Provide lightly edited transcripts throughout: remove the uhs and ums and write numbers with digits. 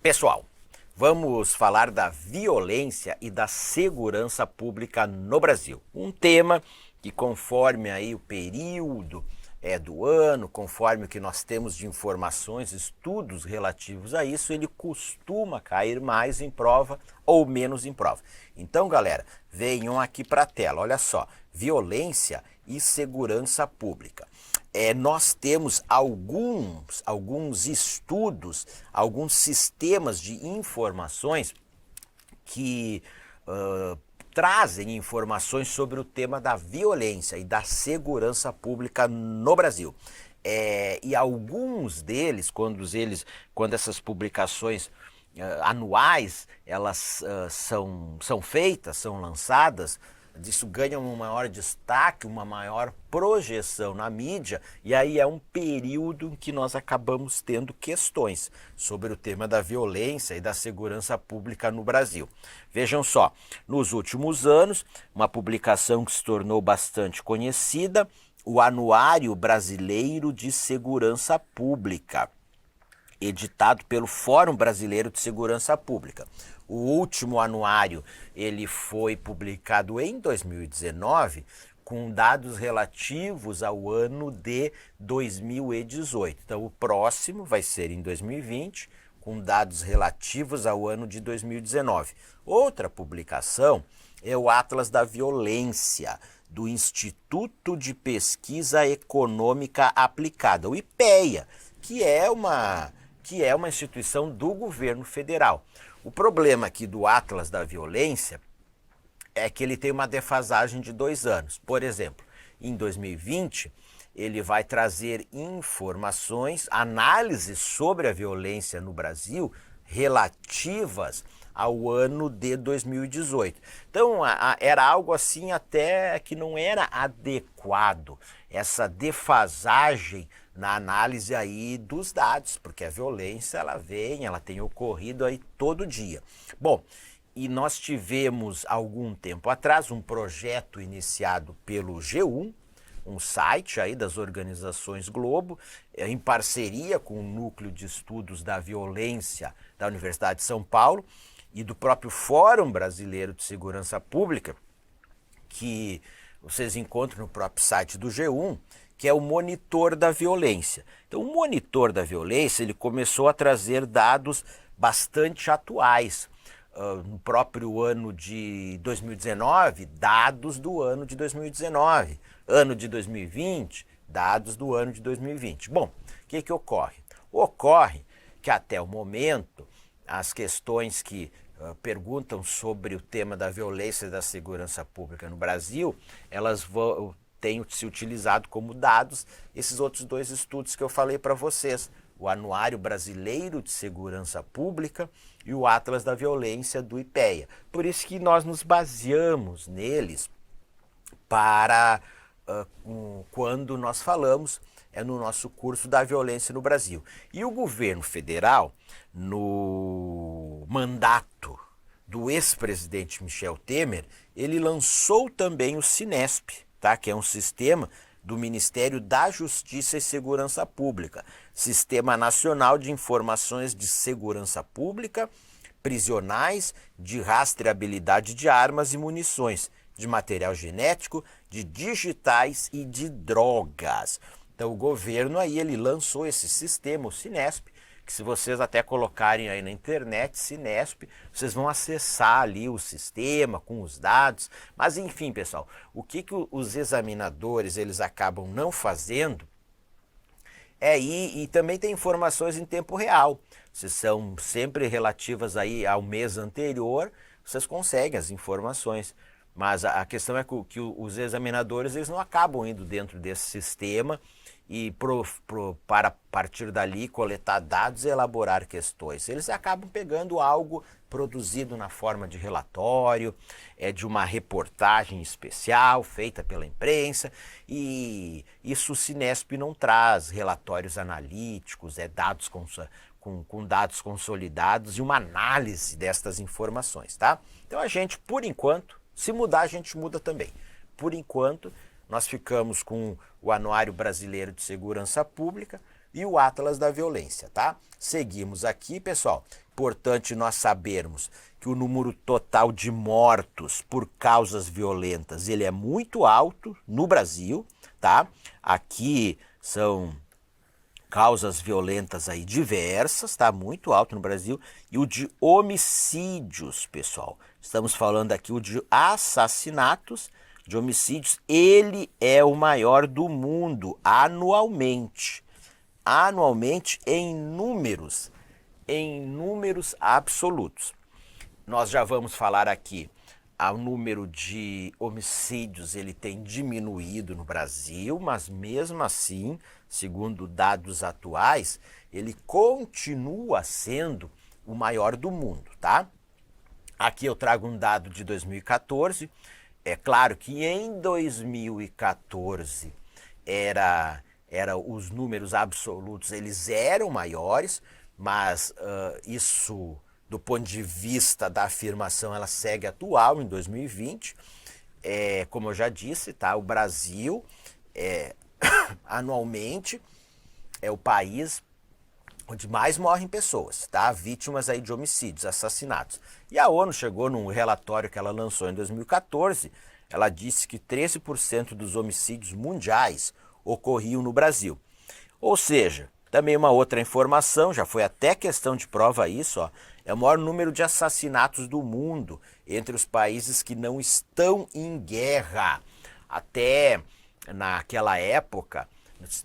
Pessoal, vamos falar da violência e da segurança pública no Brasil. Um tema que, conforme aí o período do ano, conforme o que nós temos de informações, estudos relativos a isso, ele costuma cair mais em prova ou menos em prova. Então, galera, venham aqui para a tela. Olha só, violência e segurança pública. Nós temos alguns estudos, alguns sistemas de informações que trazem informações sobre o tema da violência e da segurança pública no Brasil. E alguns deles, quando essas publicações anuais elas são feitas, são lançadas, isso ganha um maior destaque, uma maior projeção na mídia, e aí é um período em que nós acabamos tendo questões sobre o tema da violência e da segurança pública no Brasil. Vejam só, nos últimos anos, uma publicação que se tornou bastante conhecida, o Anuário Brasileiro de Segurança Pública, editado pelo Fórum Brasileiro de Segurança Pública. O último anuário ele foi publicado em 2019 com dados relativos ao ano de 2018. Então o próximo vai ser em 2020 com dados relativos ao ano de 2019. Outra publicação é o Atlas da Violência, do Instituto de Pesquisa Econômica Aplicada, o IPEA, que é uma instituição do governo federal. O problema aqui do Atlas da Violência é que ele tem uma defasagem de 2 anos. Por exemplo, em 2020, ele vai trazer informações, análises sobre a violência no Brasil relativas ao ano de 2018. Então, era algo assim até que não era adequado, essa defasagem na análise aí dos dados, porque a violência ela tem ocorrido aí todo dia. Bom, e nós tivemos algum tempo atrás um projeto iniciado pelo G1, um site aí das organizações Globo, em parceria com o Núcleo de Estudos da Violência da Universidade de São Paulo e do próprio Fórum Brasileiro de Segurança Pública, que vocês encontram no próprio site do G1, que é o Monitor da Violência. Então, o Monitor da Violência ele começou a trazer dados bastante atuais. No próprio ano de 2019, dados do ano de 2019. Ano de 2020, dados do ano de 2020. Bom, o que ocorre? Ocorre que até o momento, as questões que perguntam sobre o tema da violência e da segurança pública no Brasil, elas têm se utilizado como dados esses outros 2 estudos que eu falei para vocês, o Anuário Brasileiro de Segurança Pública e o Atlas da Violência do IPEA. Por isso que nós nos baseamos neles para quando nós falamos no nosso curso da violência no Brasil. E o governo federal, no mandato do ex-presidente Michel Temer, ele lançou também o Cinesp, tá? Que é um sistema do Ministério da Justiça e Segurança Pública, Sistema Nacional de Informações de Segurança Pública, prisionais, de rastreabilidade de armas e munições, de material genético, de digitais e de drogas. Então o governo aí ele lançou esse sistema, o Cinesp, que se vocês até colocarem aí na internet, Cinesp, vocês vão acessar ali o sistema com os dados. Mas enfim, pessoal, o que os examinadores eles acabam não fazendo e também tem informações em tempo real. Se são sempre relativas aí ao mês anterior, vocês conseguem as informações. Mas a questão é que os examinadores eles não acabam indo dentro desse sistema e para partir dali coletar dados e elaborar questões. Eles acabam pegando algo produzido na forma de relatório, de uma reportagem especial feita pela imprensa, e isso o Cinesp não traz relatórios analíticos, dados com dados consolidados e uma análise destas informações, tá? Então a gente, por enquanto, se mudar a gente muda também. Por enquanto, nós ficamos com o Anuário Brasileiro de Segurança Pública, e o Atlas da Violência, tá? Seguimos aqui, pessoal. Importante nós sabermos que o número total de mortos por causas violentas, ele é muito alto no Brasil, tá? Aqui são causas violentas aí diversas, tá? Muito alto no Brasil. E o de homicídios, pessoal. Estamos falando aqui o de assassinatos, de homicídios. Ele é o maior do mundo anualmente. Anualmente em números absolutos. Nós já vamos falar aqui, o número de homicídios ele tem diminuído no Brasil, mas mesmo assim, segundo dados atuais, ele continua sendo o maior do mundo, tá? Aqui eu trago um dado de 2014. É claro que em 2014 os números absolutos eles eram maiores, mas isso do ponto de vista da afirmação ela segue atual em 2020. Como eu já disse, tá? O Brasil anualmente é o país onde mais morrem pessoas, tá? Vítimas aí de homicídios, assassinatos. E a ONU chegou num relatório que ela lançou em 2014, ela disse que 13% dos homicídios mundiais ocorriam no Brasil. Ou seja, também uma outra informação, já foi até questão de prova isso, ó, é o maior número de assassinatos do mundo entre os países que não estão em guerra. Até naquela época,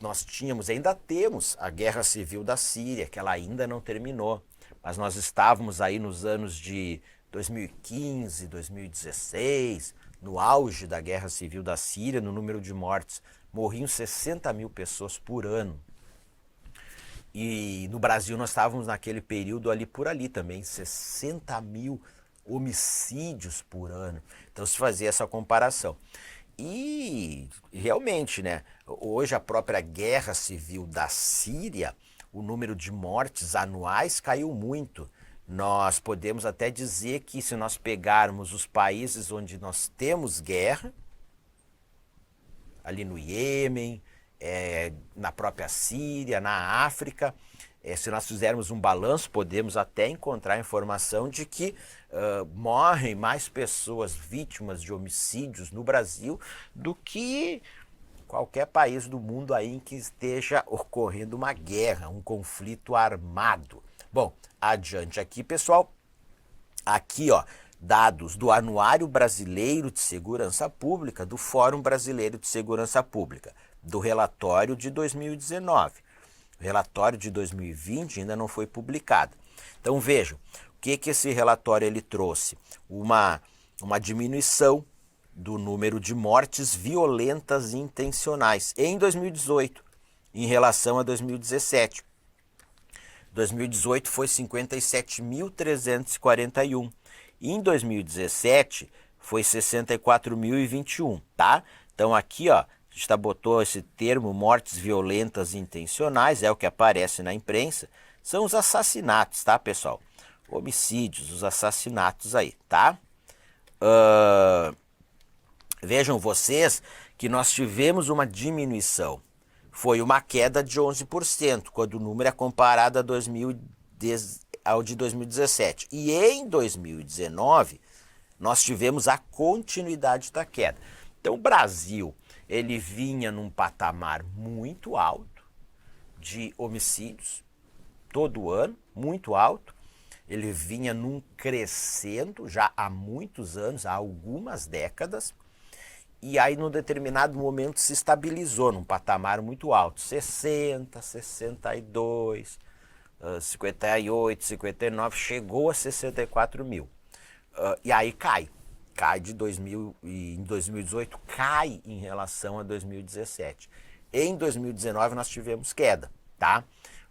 nós ainda temos a Guerra Civil da Síria, que ela ainda não terminou. Mas nós estávamos aí nos anos de 2015, 2016, no auge da Guerra Civil da Síria, no número de mortes. Morriam 60 mil pessoas por ano. E no Brasil nós estávamos naquele período ali por ali também, 60 mil homicídios por ano. Então se fazia essa comparação. E realmente, né, hoje a própria Guerra Civil da Síria, o número de mortes anuais caiu muito. Nós podemos até dizer que se nós pegarmos os países onde nós temos guerra, ali no Iêmen, na própria Síria, na África, se nós fizermos um balanço, podemos até encontrar informação de que morrem mais pessoas vítimas de homicídios no Brasil do que qualquer país do mundo aí em que esteja ocorrendo uma guerra, um conflito armado. Bom, adiante aqui, pessoal. Aqui, ó, dados do Anuário Brasileiro de Segurança Pública, do Fórum Brasileiro de Segurança Pública, do relatório de 2019. O relatório de 2020 ainda não foi publicado. Então vejam, o que esse relatório ele trouxe? Uma diminuição do número de mortes violentas e intencionais em 2018, em relação a 2017. 2018 foi 57.341 e em 2017 foi 64.021, tá? Então aqui, ó, a gente botou esse termo mortes violentas e intencionais, é o que aparece na imprensa, são os assassinatos, tá, pessoal? Homicídios, os assassinatos aí, tá? Vejam vocês que nós tivemos uma diminuição. Foi uma queda de 11%, quando o número é comparado ao de 2017. E em 2019, nós tivemos a continuidade da queda. Então o Brasil, ele vinha num patamar muito alto de homicídios, todo ano, muito alto. Ele vinha num crescendo já há muitos anos, há algumas décadas. E aí, num determinado momento, se estabilizou num patamar muito alto. 60, 62, 58, 59, chegou a 64 mil. E aí cai. Cai de 2000, em 2018, cai em relação a 2017. Em 2019, nós tivemos queda, tá?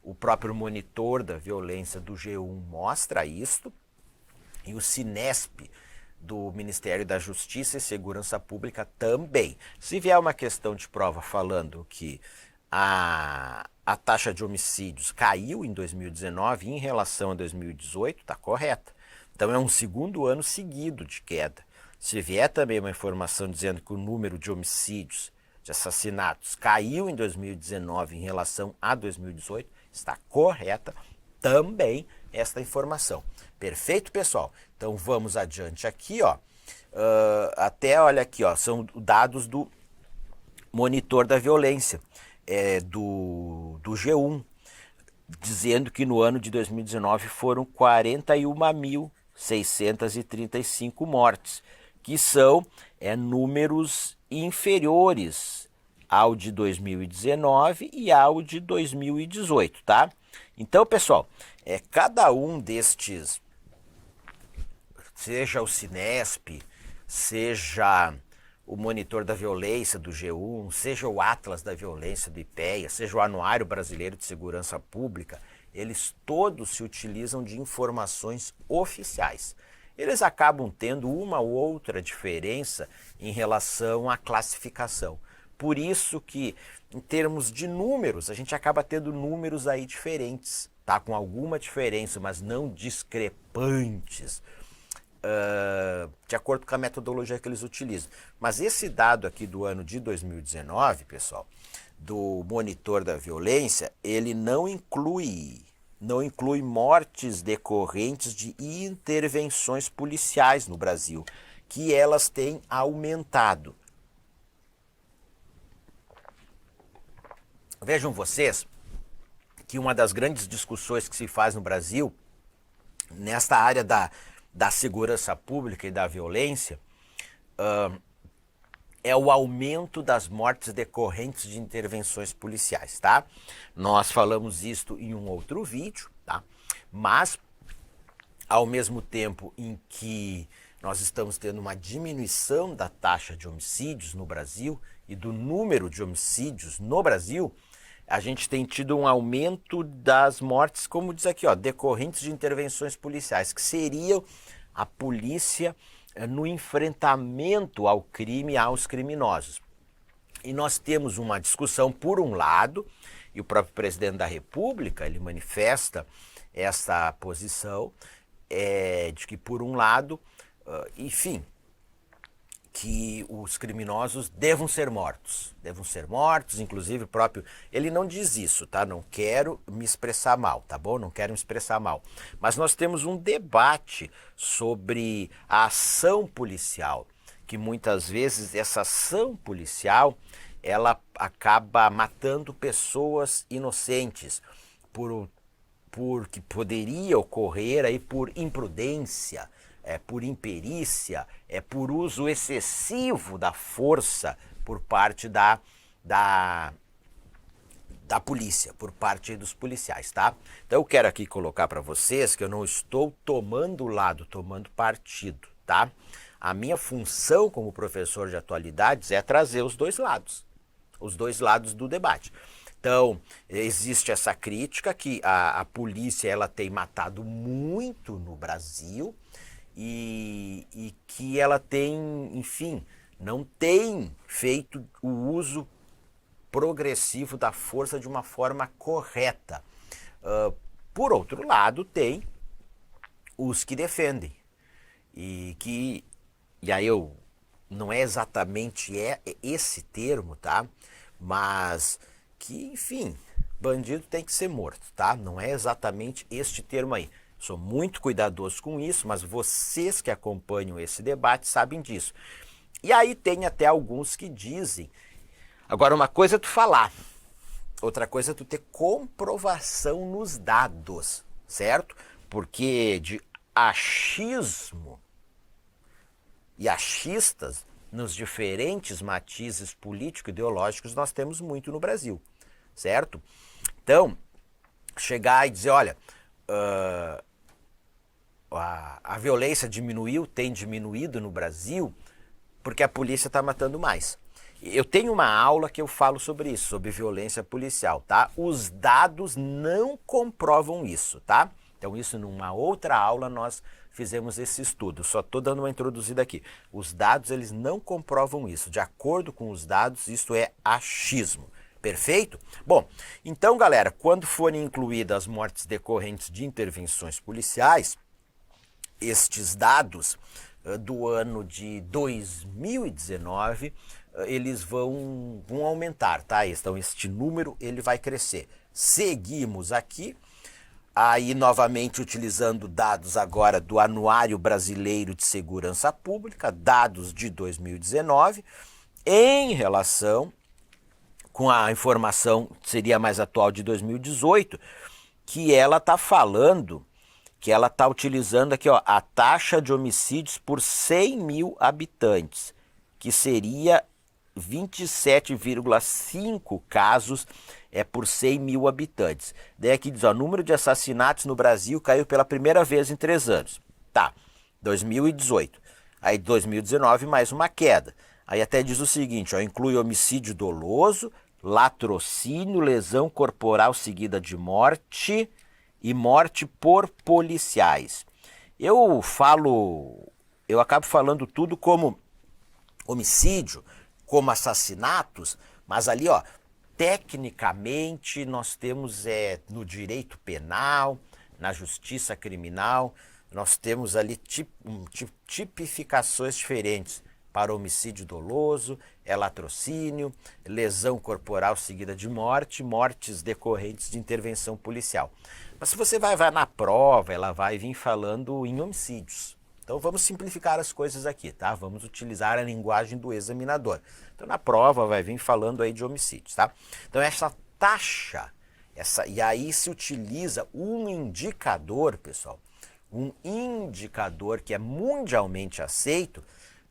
O próprio monitor da violência do G1 mostra isto. E o Cinesp, do Ministério da Justiça e Segurança Pública também. Se vier uma questão de prova falando que a taxa de homicídios caiu em 2019 em relação a 2018, está correta. Então é um segundo ano seguido de queda. Se vier também uma informação dizendo que o número de homicídios de assassinatos caiu em 2019 em relação a 2018, está correta também esta informação. Perfeito, pessoal? Então vamos adiante aqui, ó. Até olha aqui, ó, são dados do monitor da violência, do G1, dizendo que no ano de 2019 foram 41.635 mortes, que são números inferiores ao de 2019 e ao de 2018, tá? Então, pessoal, cada um destes, seja o Cinesp, seja o monitor da violência do G1, seja o Atlas da violência do IPEA, seja o Anuário Brasileiro de Segurança Pública, eles todos se utilizam de informações oficiais. Eles acabam tendo uma ou outra diferença em relação à classificação. Por isso que, em termos de números, a gente acaba tendo números aí diferentes, tá? Com alguma diferença, mas não discrepantes, de acordo com a metodologia que eles utilizam. Mas esse dado aqui do ano de 2019, pessoal, do monitor da violência, ele não inclui mortes decorrentes de intervenções policiais no Brasil, que elas têm aumentado. Vejam vocês que uma das grandes discussões que se faz no Brasil, nesta área da segurança pública e da violência, é o aumento das mortes decorrentes de intervenções policiais, tá? Nós falamos isto em um outro vídeo, tá? Mas, ao mesmo tempo em que nós estamos tendo uma diminuição da taxa de homicídios no Brasil e do número de homicídios no Brasil, a gente tem tido um aumento das mortes, como diz aqui, ó, decorrentes de intervenções policiais, que seriam a polícia no enfrentamento ao crime e aos criminosos. E nós temos uma discussão, por um lado, e o próprio presidente da República, ele manifesta essa posição, de que, por um lado, enfim, que os criminosos devam ser mortos, inclusive o próprio, ele não diz isso, tá? Não quero me expressar mal, tá bom? Não quero me expressar mal. Mas nós temos um debate sobre a ação policial, que muitas vezes essa ação policial, ela acaba matando pessoas inocentes, porque poderia ocorrer aí por imprudência, por imperícia, por uso excessivo da força por parte da polícia, por parte dos policiais, tá? Então eu quero aqui colocar para vocês que eu não estou tomando lado, tomando partido, tá? A minha função como professor de atualidades é trazer os dois lados do debate. Então, existe essa crítica que a polícia ela tem matado muito no Brasil, e que ela tem, enfim, não tem feito o uso progressivo da força de uma forma correta. Por outro lado, tem os que defendem, e aí não é exatamente esse termo, tá? Mas que, enfim, bandido tem que ser morto, tá? Não é exatamente este termo aí. Sou muito cuidadoso com isso, mas vocês que acompanham esse debate sabem disso. E aí tem até alguns que dizem, agora uma coisa é tu falar, outra coisa é tu ter comprovação nos dados, certo? Porque de achismo e achistas nos diferentes matizes político-ideológicos nós temos muito no Brasil, certo? Então, chegar e dizer, olha, a violência tem diminuído no Brasil porque a polícia está matando mais. Eu tenho uma aula que eu falo sobre isso, sobre violência policial, tá? Os dados não comprovam isso, tá? Então isso numa outra aula nós fizemos esse estudo, só estou dando uma introduzida aqui. Os dados eles não comprovam isso, de acordo com os dados isso é achismo. Perfeito? Bom, então galera, quando forem incluídas as mortes decorrentes de intervenções policiais, estes dados do ano de 2019 eles vão aumentar, tá? Então este número ele vai crescer. Seguimos aqui, aí novamente utilizando dados agora do Anuário Brasileiro de Segurança Pública, dados de 2019, em relação com a informação seria mais atual de 2018, que ela está falando, que ela está utilizando aqui ó, a taxa de homicídios por 100 mil habitantes, que seria 27,5 casos por 100 mil habitantes. Daí aqui diz, ó, o número de assassinatos no Brasil caiu pela primeira vez em 3 anos. Tá, 2018. Aí 2019 mais uma queda. Aí até diz o seguinte, ó, inclui homicídio doloso, latrocínio, lesão corporal seguida de morte e morte por policiais. Eu acabo falando tudo como homicídio, como assassinatos, mas ali, ó, tecnicamente nós temos no direito penal, na justiça criminal, nós temos ali tipificações diferentes para homicídio doloso, latrocínio, lesão corporal seguida de morte, mortes decorrentes de intervenção policial. Mas se você vai na prova, ela vai vir falando em homicídios. Então vamos simplificar as coisas aqui, tá? Vamos utilizar a linguagem do examinador. Então na prova vai vir falando aí de homicídios, tá? Então essa taxa, e aí se utiliza um indicador, pessoal, um indicador que é mundialmente aceito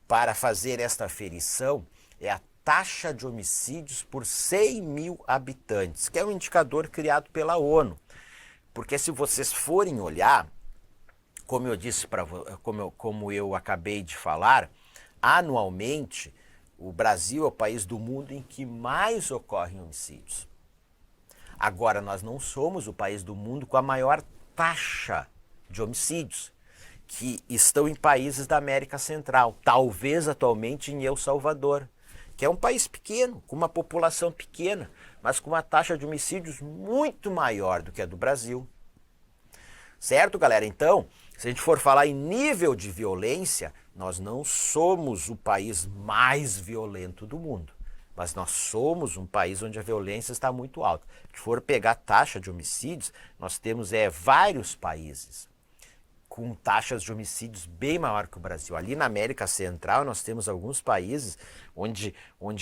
para fazer esta aferição, é a taxa de homicídios por 100 mil habitantes, que é um indicador criado pela ONU. Porque se vocês forem olhar, como eu disse como eu acabei de falar, anualmente o Brasil é o país do mundo em que mais ocorrem homicídios. Agora, nós não somos o país do mundo com a maior taxa de homicídios, que estão em países da América Central, talvez atualmente em El Salvador, que é um país pequeno, com uma população pequena, mas com uma taxa de homicídios muito maior do que a do Brasil. Certo, galera? Então, se a gente for falar em nível de violência, nós não somos o país mais violento do mundo, mas nós somos um país onde a violência está muito alta. Se for pegar a taxa de homicídios, nós temos vários países com taxas de homicídios bem maior que o Brasil. Ali na América Central nós temos alguns países onde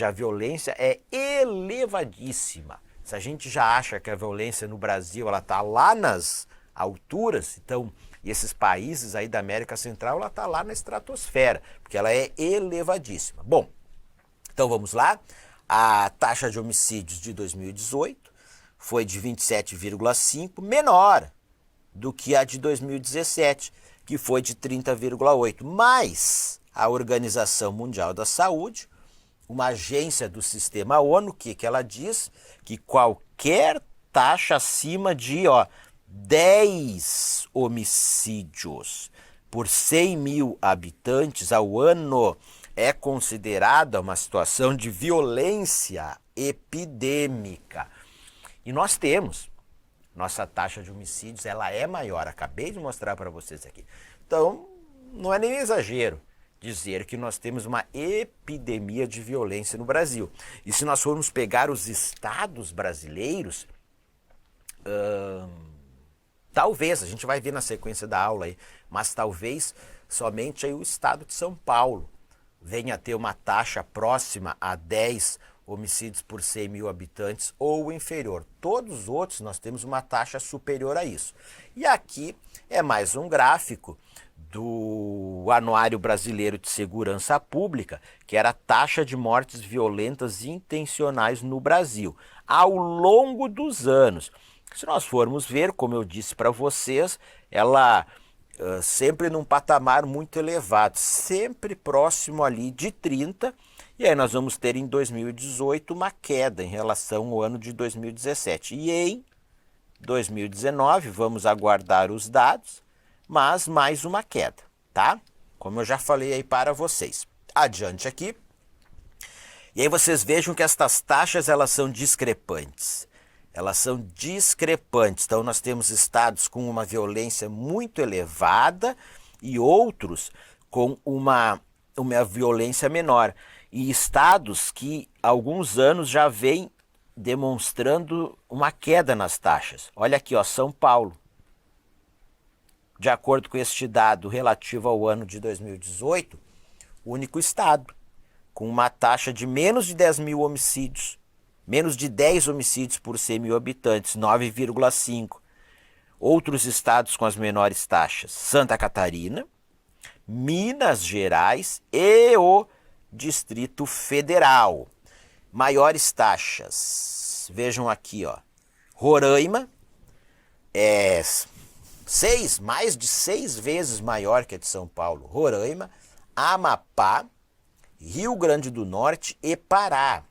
a violência é elevadíssima. Se a gente já acha que a violência no Brasil ela está lá nas alturas, então esses países aí da América Central ela está lá na estratosfera, porque ela é elevadíssima. Bom, então vamos lá. A taxa de homicídios de 2018 foi de 27,5, menor do que a de 2017, que foi de 30,8. Mas a Organização Mundial da Saúde, uma agência do sistema ONU, que ela diz que qualquer taxa acima de 10 homicídios por 100 mil habitantes ao ano é considerada uma situação de violência epidêmica. E nós temos, nossa taxa de homicídios ela é maior, acabei de mostrar para vocês aqui. Então, não é nem exagero dizer que nós temos uma epidemia de violência no Brasil. E se nós formos pegar os estados brasileiros, talvez, a gente vai ver na sequência da aula aí, mas talvez somente aí o estado de São Paulo venha a ter uma taxa próxima a 10 homicídios por 100 mil habitantes ou inferior. Todos os outros nós temos uma taxa superior a isso. E aqui é mais um gráfico do Anuário Brasileiro de Segurança Pública, que era a taxa de mortes violentas intencionais no Brasil, ao longo dos anos. Se nós formos ver, como eu disse para vocês, ela sempre num patamar muito elevado, sempre próximo ali de 30, e aí nós vamos ter em 2018 uma queda em relação ao ano de 2017. E em 2019, vamos aguardar os dados, mas mais uma queda, tá? Como eu já falei aí para vocês. Adiante aqui. E aí vocês vejam que estas taxas elas são discrepantes. Elas são discrepantes. Então nós temos estados com uma violência muito elevada e outros com uma violência menor. e estados que há alguns anos já vêm demonstrando uma queda nas taxas. Olha aqui, ó, São Paulo. De acordo com este dado relativo ao ano de 2018, o único estado com uma taxa de menos de 10 mil homicídios, menos de 10 homicídios por 100 mil habitantes, 9,5. Outros estados com as menores taxas, Santa Catarina, Minas Gerais e o Distrito Federal. Maiores taxas, vejam aqui, ó, Roraima é mais de 6 vezes maior que a de São Paulo. Roraima, Amapá, Rio Grande do Norte e Pará.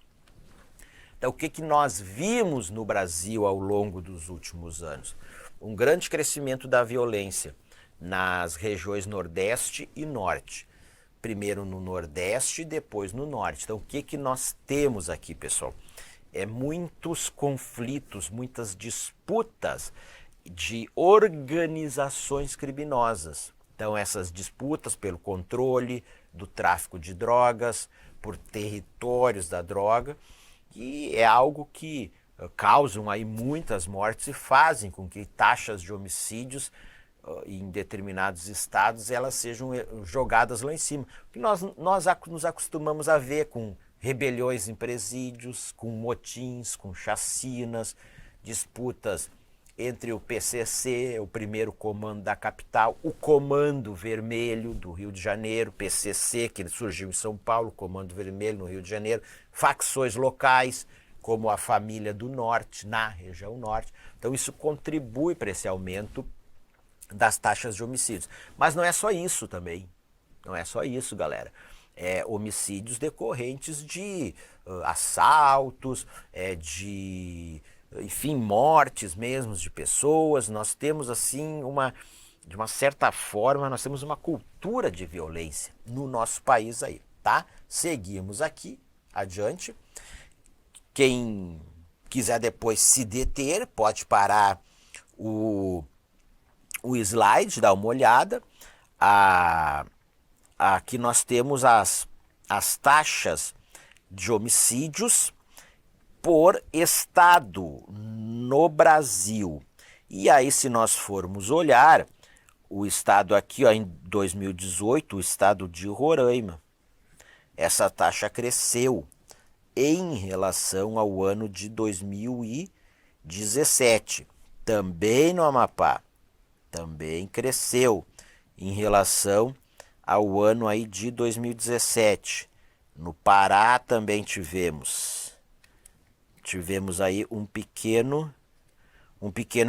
Então, o que nós vimos no Brasil ao longo dos últimos anos? Um grande crescimento da violência nas regiões Nordeste e Norte. Primeiro no Nordeste, depois no Norte. Então, o que nós temos aqui, pessoal? Muitos conflitos, muitas disputas de organizações criminosas. Então, essas disputas pelo controle do tráfico de drogas, por territórios da droga, e é algo que causam aí muitas mortes e fazem com que taxas de homicídios em determinados estados elas sejam jogadas lá em cima. Porque nós nos acostumamos a ver com rebeliões em presídios, com motins, com chacinas, disputas entre o PCC, o primeiro comando da capital, o Comando Vermelho do Rio de Janeiro, PCC, que surgiu em São Paulo, Comando Vermelho no Rio de Janeiro, facções locais, como a Família do Norte, na região norte. Então isso contribui para esse aumento das taxas de homicídios. Mas não é só isso também. Não é só isso, galera. Homicídios decorrentes de assaltos, enfim, mortes mesmo de pessoas. Nós temos assim de uma certa forma, nós temos uma cultura de violência no nosso país aí, tá? Seguimos aqui, adiante. Quem quiser depois se deter, pode parar o slide, dar uma olhada. Aqui nós temos as taxas de homicídios por estado no Brasil. E aí, se nós formos olhar, o estado aqui, ó, em 2018, o estado de Roraima, essa taxa cresceu em relação ao ano de 2017. Também no Amapá, também cresceu em relação ao ano aí de 2017. No Pará também tivemos aí um pequeno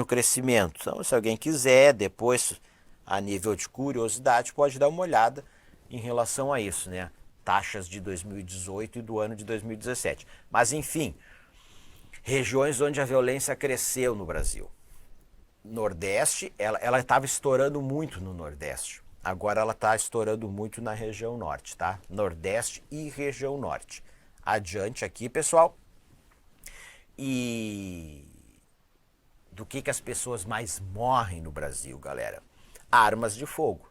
crescimento. Então, se alguém quiser, depois, a nível de curiosidade, pode dar uma olhada em relação a isso, né? Taxas de 2018 e do ano de 2017. Mas, enfim, regiões onde a violência cresceu no Brasil. Nordeste, ela estava estourando muito no Nordeste. Agora ela está estourando muito na região Norte, tá? Nordeste e região Norte. Adiante aqui, pessoal. E do que as pessoas mais morrem no Brasil, galera? Armas de fogo.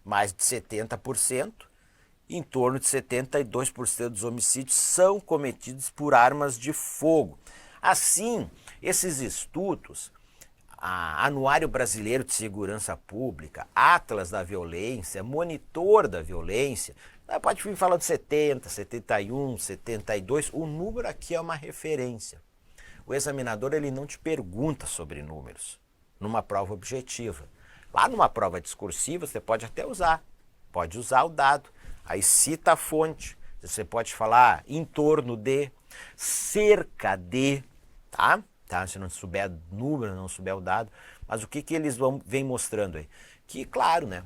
Mais de 70%, em torno de 72% dos homicídios são cometidos por armas de fogo. Assim, esses estudos, Anuário Brasileiro de Segurança Pública, Atlas da Violência, Monitor da Violência, pode vir falando 70, 71, 72, o número aqui é uma referência. O examinador ele não te pergunta sobre números numa prova objetiva. Lá numa prova discursiva você pode até usar o dado, aí cita a fonte, você pode falar em torno de, cerca de, tá? Se não souber número, não souber o dado, mas o que eles vêm mostrando aí? Que, claro, né,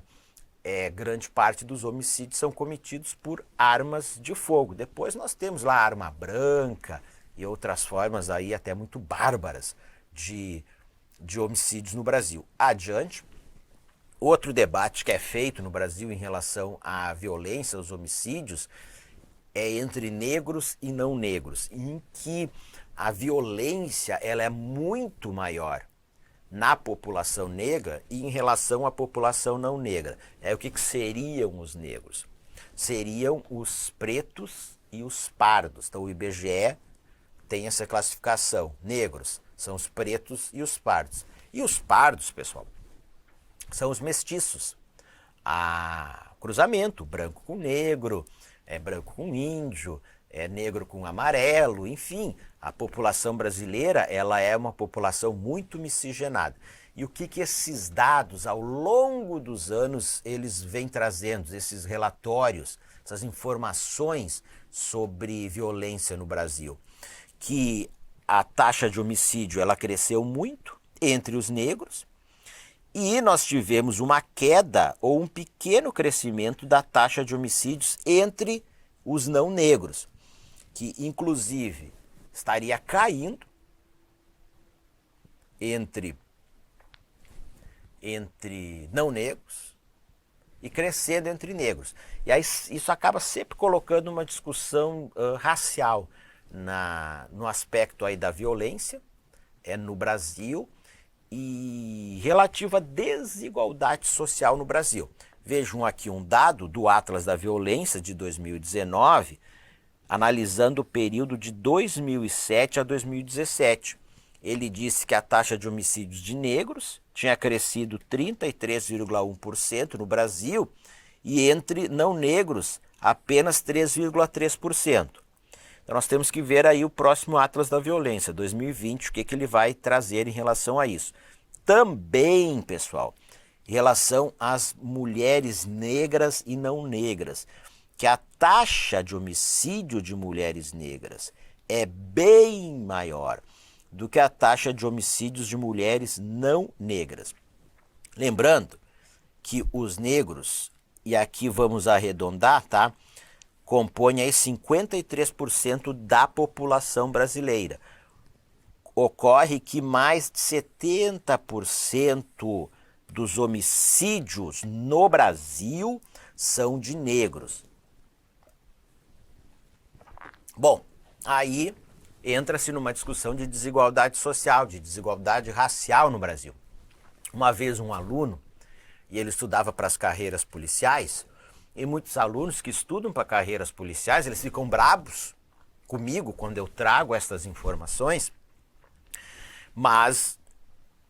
grande parte dos homicídios são cometidos por armas de fogo. Depois nós temos lá a arma branca e outras formas aí até muito bárbaras de homicídios no Brasil. Adiante, outro debate que é feito no Brasil em relação à violência, aos homicídios, é entre negros e não negros, em que a violência ela é muito maior na população negra e em relação à população não negra. O que seriam os negros? Seriam os pretos e os pardos. Então o IBGE tem essa classificação. Negros são os pretos e os pardos. E os pardos, pessoal, são os mestiços. Cruzamento, branco com negro, branco com índio, negro com amarelo, enfim. A população brasileira, ela é uma população muito miscigenada. E o que esses dados, ao longo dos anos, eles vêm trazendo, esses relatórios, essas informações sobre violência no Brasil? Que a taxa de homicídio ela cresceu muito entre os negros e nós tivemos uma queda ou um pequeno crescimento da taxa de homicídios entre os não negros, que inclusive estaria caindo entre não negros e crescendo entre negros. E aí isso acaba sempre colocando uma discussão racial no aspecto aí da violência no Brasil e relativo à desigualdade social no Brasil. Vejam aqui um dado do Atlas da Violência de 2019, analisando o período de 2007 a 2017. Ele disse que a taxa de homicídios de negros tinha crescido 33,1% no Brasil e entre não negros apenas 3,3%. Então nós temos que ver aí o próximo Atlas da Violência, 2020, o que ele vai trazer em relação a isso. Também, pessoal, em relação às mulheres negras e não negras, que a taxa de homicídio de mulheres negras é bem maior do que a taxa de homicídios de mulheres não negras. Lembrando que os negros, e aqui vamos arredondar, tá? Compõe aí 53% da população brasileira. Ocorre que mais de 70% dos homicídios no Brasil são de negros. Bom, aí entra-se numa discussão de desigualdade social, de desigualdade racial no Brasil. Uma vez um aluno, e ele estudava para as carreiras policiais, e muitos alunos que estudam para carreiras policiais, eles ficam bravos comigo quando eu trago essas informações, mas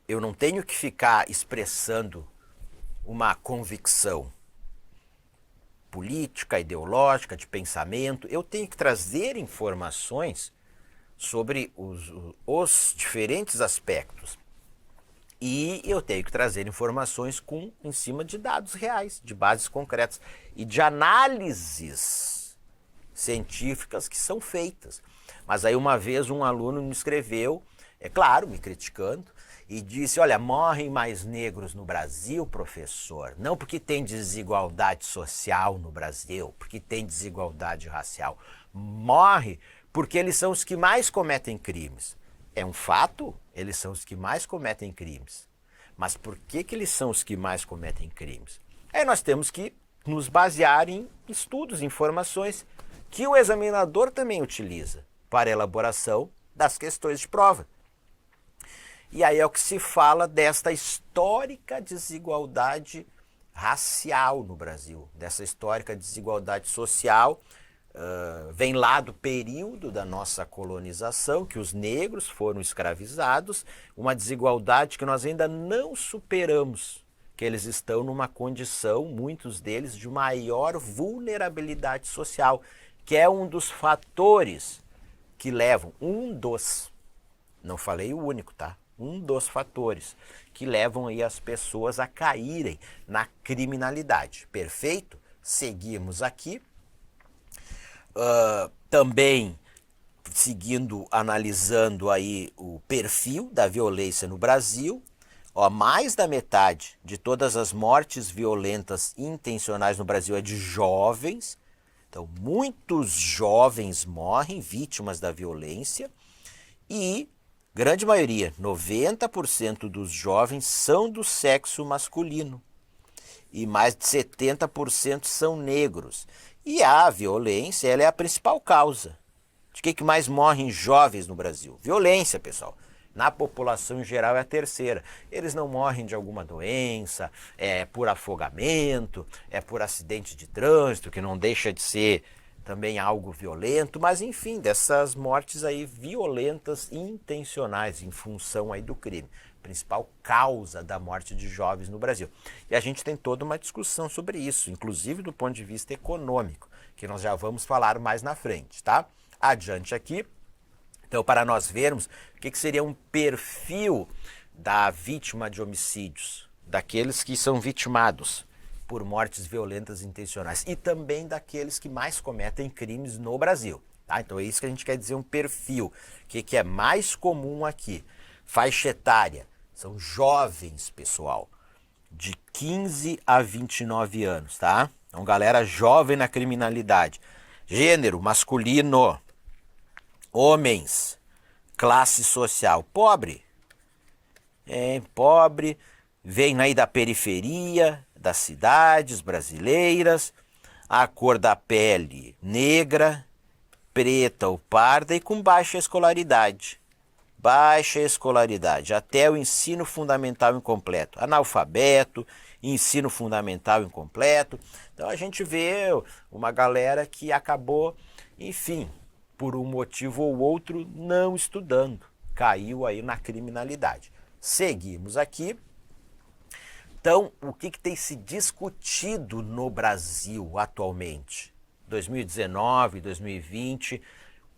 eu não tenho que ficar expressando uma convicção política, ideológica, de pensamento. Eu tenho que trazer informações sobre os diferentes aspectos. E eu tenho que trazer informações em cima de dados reais, de bases concretas e de análises científicas que são feitas. Mas aí uma vez um aluno me escreveu, é claro, me criticando, e disse, olha, morrem mais negros no Brasil, professor, não porque tem desigualdade social no Brasil, porque tem desigualdade racial, morre porque eles são os que mais cometem crimes. É um fato, eles são os que mais cometem crimes. Mas por que eles são os que mais cometem crimes? Aí nós temos que nos basear em estudos, informações que o examinador também utiliza para a elaboração das questões de prova. E aí é o que se fala desta histórica desigualdade racial no Brasil, dessa histórica desigualdade social. Vem lá do período da nossa colonização, que os negros foram escravizados, uma desigualdade que nós ainda não superamos, que eles estão numa condição, muitos deles, de maior vulnerabilidade social, que é um dos fatores que levam, não falei o único, tá? Um dos fatores que levam aí as pessoas a caírem na criminalidade. Perfeito? Seguimos aqui. Também seguindo, analisando aí o perfil da violência no Brasil, mais da metade de todas as mortes violentas intencionais no Brasil é de jovens. Então, muitos jovens morrem vítimas da violência e grande maioria, 90% dos jovens são do sexo masculino e mais de 70% são negros. E a violência, ela é a principal causa. De que mais morrem jovens no Brasil? Violência, pessoal. Na população em geral é a terceira. Eles não morrem de alguma doença, é por afogamento, é por acidente de trânsito, que não deixa de ser também algo violento, mas enfim, dessas mortes aí violentas intencionais em função aí do crime, principal causa da morte de jovens no Brasil. E a gente tem toda uma discussão sobre isso, inclusive do ponto de vista econômico, que nós já vamos falar mais na frente, tá? Adiante aqui. Então, para nós vermos o que seria um perfil da vítima de homicídios, daqueles que são vitimados por mortes violentas intencionais e também daqueles que mais cometem crimes no Brasil. Tá? Então é isso que a gente quer dizer, um perfil. O que é mais comum aqui? Faixa etária, são jovens, pessoal, de 15 a 29 anos, tá? Então galera jovem na criminalidade. Gênero, masculino. Homens, classe social, pobre. Pobre, vem aí da periferia, das cidades brasileiras, a cor da pele negra, preta ou parda e com baixa escolaridade. Baixa escolaridade, até o ensino fundamental incompleto. Analfabeto, ensino fundamental incompleto. Então a gente vê uma galera que acabou, enfim, por um motivo ou outro, não estudando. Caiu aí na criminalidade. Seguimos aqui. Então, o que tem se discutido no Brasil atualmente? 2019, 2020,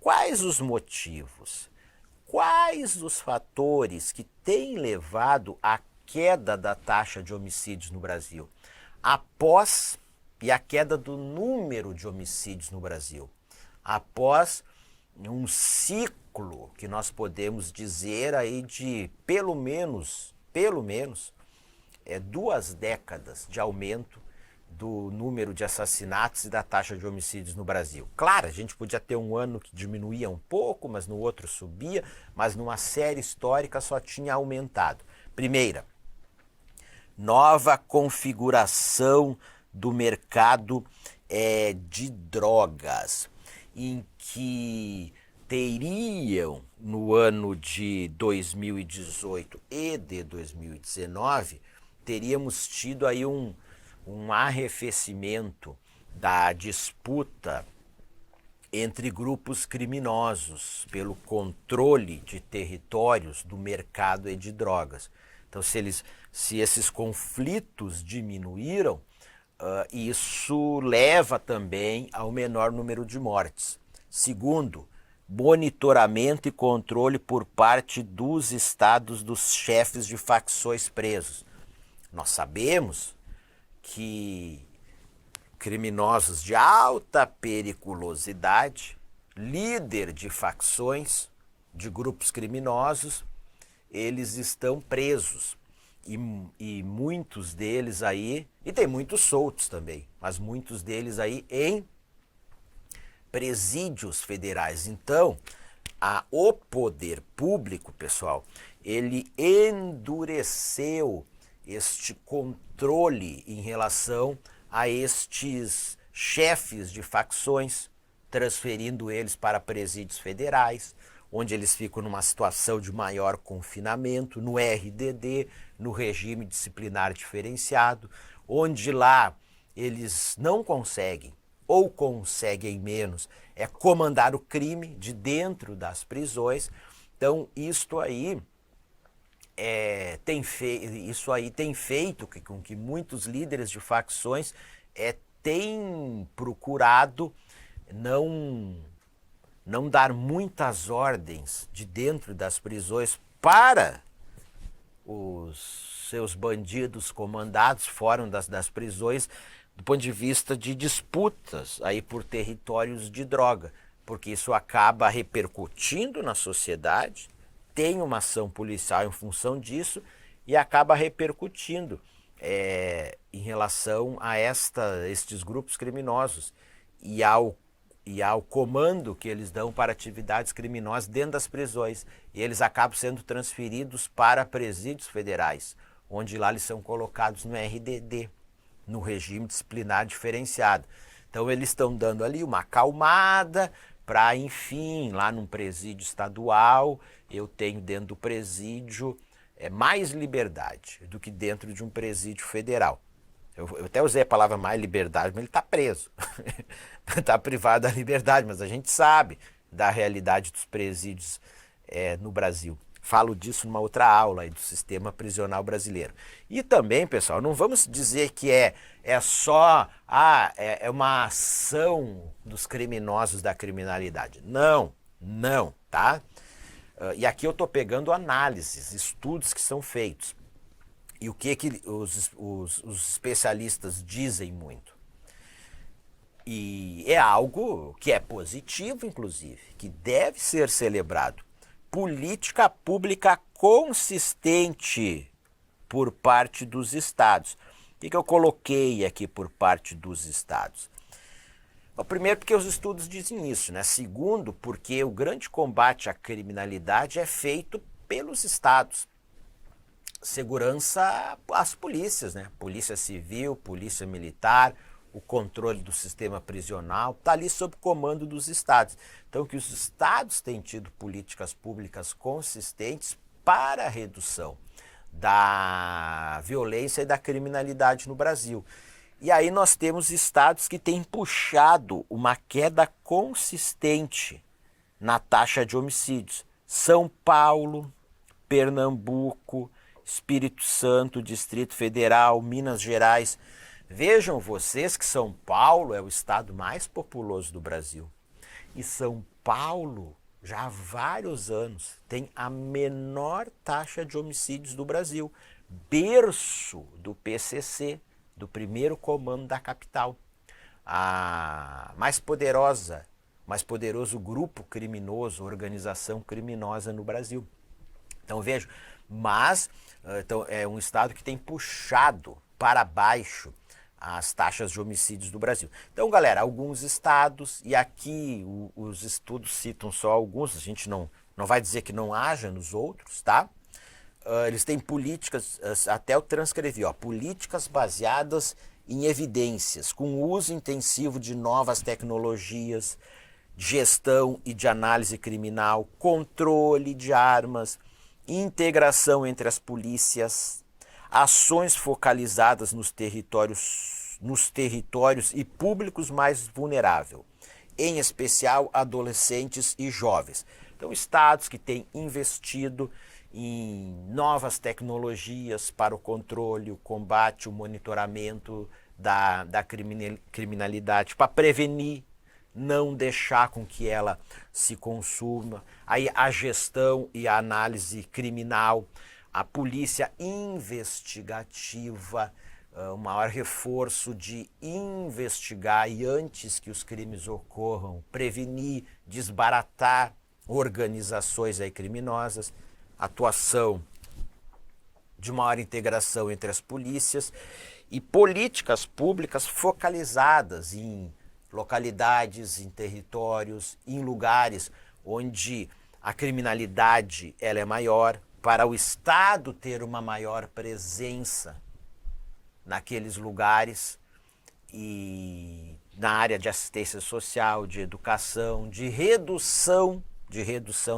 quais os motivos? Quais os fatores que têm levado à queda da taxa de homicídios no Brasil? E a queda do número de homicídios no Brasil? Após um ciclo que nós podemos dizer aí de pelo menos 2 décadas de aumento do número de assassinatos e da taxa de homicídios no Brasil. Claro, a gente podia ter um ano que diminuía um pouco, mas no outro subia, mas numa série histórica só tinha aumentado. Primeira, nova configuração do mercado de drogas, em que teriam no ano de 2018 e de 2019, teríamos tido aí um arrefecimento da disputa entre grupos criminosos pelo controle de territórios do mercado e de drogas. Então, se esses conflitos diminuíram, isso leva também ao menor número de mortes. Segundo, monitoramento e controle por parte dos estados dos chefes de facções presos. Nós sabemos que criminosos de alta periculosidade, líder de facções, de grupos criminosos, eles estão presos. E muitos deles aí, e tem muitos soltos também, mas muitos deles aí em presídios federais. Então, o poder público, pessoal, ele endureceu este controle em relação a estes chefes de facções, transferindo eles para presídios federais, onde eles ficam numa situação de maior confinamento, no RDD, no regime disciplinar diferenciado, onde lá eles não conseguem, ou conseguem menos, comandar o crime de dentro das prisões. Então, isto aí tem feito com que muitos líderes de facções têm procurado não dar muitas ordens de dentro das prisões para os seus bandidos comandados fora das prisões, do ponto de vista de disputas aí por territórios de droga, porque isso acaba repercutindo na sociedade, tem uma ação policial em função disso e acaba repercutindo em relação a estes grupos criminosos e ao comando que eles dão para atividades criminosas dentro das prisões. E eles acabam sendo transferidos para presídios federais, onde lá eles são colocados no RDD, no regime disciplinar diferenciado. Então eles estão dando ali uma acalmada para, enfim, lá num presídio estadual, eu tenho dentro do presídio mais liberdade do que dentro de um presídio federal. Eu até usei a palavra mais liberdade, mas ele está preso. Está privado da liberdade, mas a gente sabe da realidade dos presídios no Brasil. Falo disso numa outra aula aí do sistema prisional brasileiro. E também, pessoal, não vamos dizer que é só uma ação dos criminosos da criminalidade. Não, não, tá? E aqui eu estou pegando análises, estudos que são feitos. E o que os especialistas dizem muito. E é algo que é positivo, inclusive, que deve ser celebrado. Política pública consistente por parte dos estados. O que eu coloquei aqui por parte dos estados? Bom, primeiro, porque os estudos dizem isso, né? Segundo, porque o grande combate à criminalidade é feito pelos estados. Segurança às polícias, né? Polícia Civil, Polícia Militar, o controle do sistema prisional, está ali sob comando dos estados. Então, que os estados têm tido políticas públicas consistentes para a redução da violência e da criminalidade no Brasil. E aí nós temos estados que têm puxado uma queda consistente na taxa de homicídios. São Paulo, Pernambuco, Espírito Santo, Distrito Federal, Minas Gerais. Vejam vocês que São Paulo é o estado mais populoso do Brasil. E São Paulo, já há vários anos, tem a menor taxa de homicídios do Brasil. Berço do PCC, do primeiro comando da capital. A mais poderoso grupo criminoso, organização criminosa no Brasil. Então vejam, mas então, é um estado que tem puxado para baixo as taxas de homicídios do Brasil. Então, galera, alguns estados, e aqui os estudos citam só alguns, a gente não vai dizer que não haja nos outros, tá? Eles têm políticas, até eu transcrevi, ó, políticas baseadas em evidências, com uso intensivo de novas tecnologias, gestão e de análise criminal, controle de armas, integração entre as polícias, ações focalizadas nos territórios e públicos mais vulneráveis, em especial adolescentes e jovens. Então, estados que têm investido em novas tecnologias para o controle, o combate, o monitoramento da criminalidade, para prevenir, não deixar com que ela se consuma. Aí a gestão e a análise criminal, a polícia investigativa, um maior reforço de investigar e antes que os crimes ocorram, prevenir, desbaratar organizações aí criminosas, atuação de maior integração entre as polícias e políticas públicas focalizadas em localidades, em territórios, em lugares onde a criminalidade ela é maior, para o Estado ter uma maior presença naqueles lugares e na área de assistência social, de educação, de redução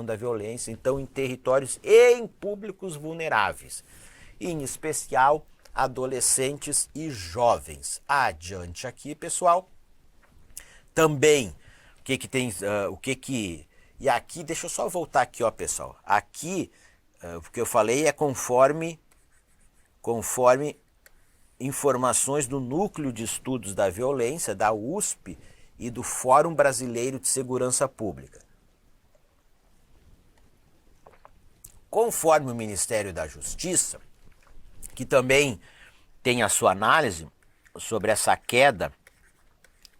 da violência, então em territórios e em públicos vulneráveis, em especial adolescentes e jovens. Adiante aqui, pessoal. Também, e aqui, deixa eu só voltar aqui, ó, pessoal. Aqui, o que eu falei é conforme informações do Núcleo de Estudos da Violência, da USP e do Fórum Brasileiro de Segurança Pública. Conforme o Ministério da Justiça, que também tem a sua análise sobre essa queda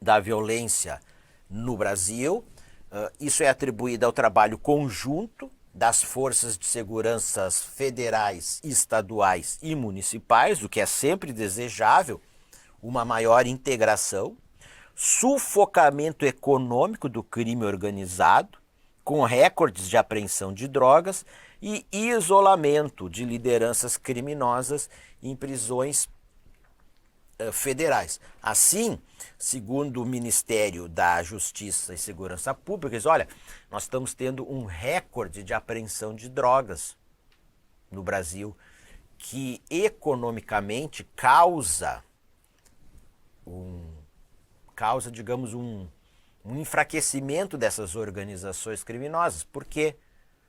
da violência no Brasil, isso é atribuído ao trabalho conjunto das forças de segurança federais, estaduais e municipais, o que é sempre desejável, uma maior integração, sufocamento econômico do crime organizado, com recordes de apreensão de drogas e isolamento de lideranças criminosas em prisões federais. Assim, segundo o Ministério da Justiça e Segurança Pública, diz, olha, nós estamos tendo um recorde de apreensão de drogas no Brasil, que economicamente causa causa, digamos, um enfraquecimento dessas organizações criminosas. Por quê?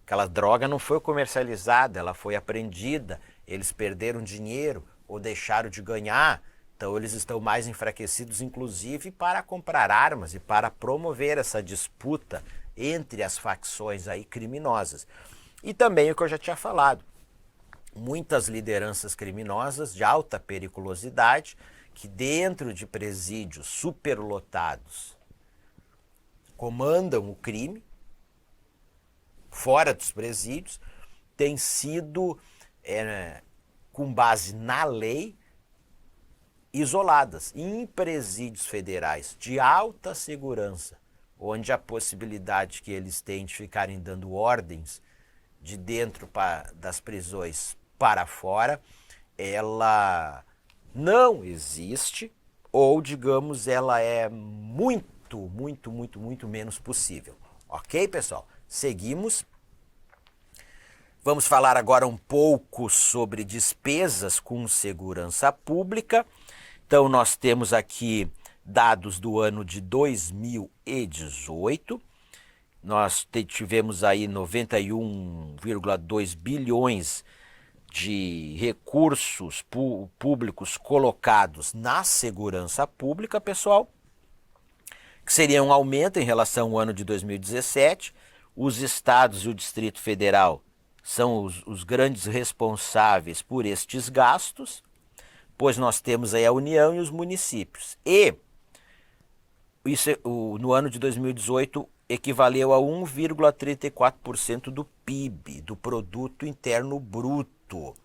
Aquela droga não foi comercializada, ela foi apreendida, eles perderam dinheiro ou deixaram de ganhar, então eles estão mais enfraquecidos, inclusive para comprar armas e para promover essa disputa entre as facções aí criminosas. E também o que eu já tinha falado, muitas lideranças criminosas de alta periculosidade que dentro de presídios superlotados comandam o crime, fora dos presídios, têm sido, com base na lei, isoladas em presídios federais de alta segurança, onde a possibilidade que eles têm de ficarem dando ordens de dentro das prisões para fora, ela não existe, ou digamos, ela é muito menos possível. Ok, pessoal? Seguimos. Vamos falar agora um pouco sobre despesas com segurança pública. Então, nós temos aqui dados do ano de 2018. Nós tivemos aí 91,2 bilhões de recursos públicos colocados na segurança pública, pessoal, que seria um aumento em relação ao ano de 2017. Os estados e o Distrito Federal são os grandes responsáveis por estes gastos, pois nós temos aí a União e os municípios. E isso, no ano de 2018, equivaleu a 1,34% do PIB, do Produto Interno Bruto.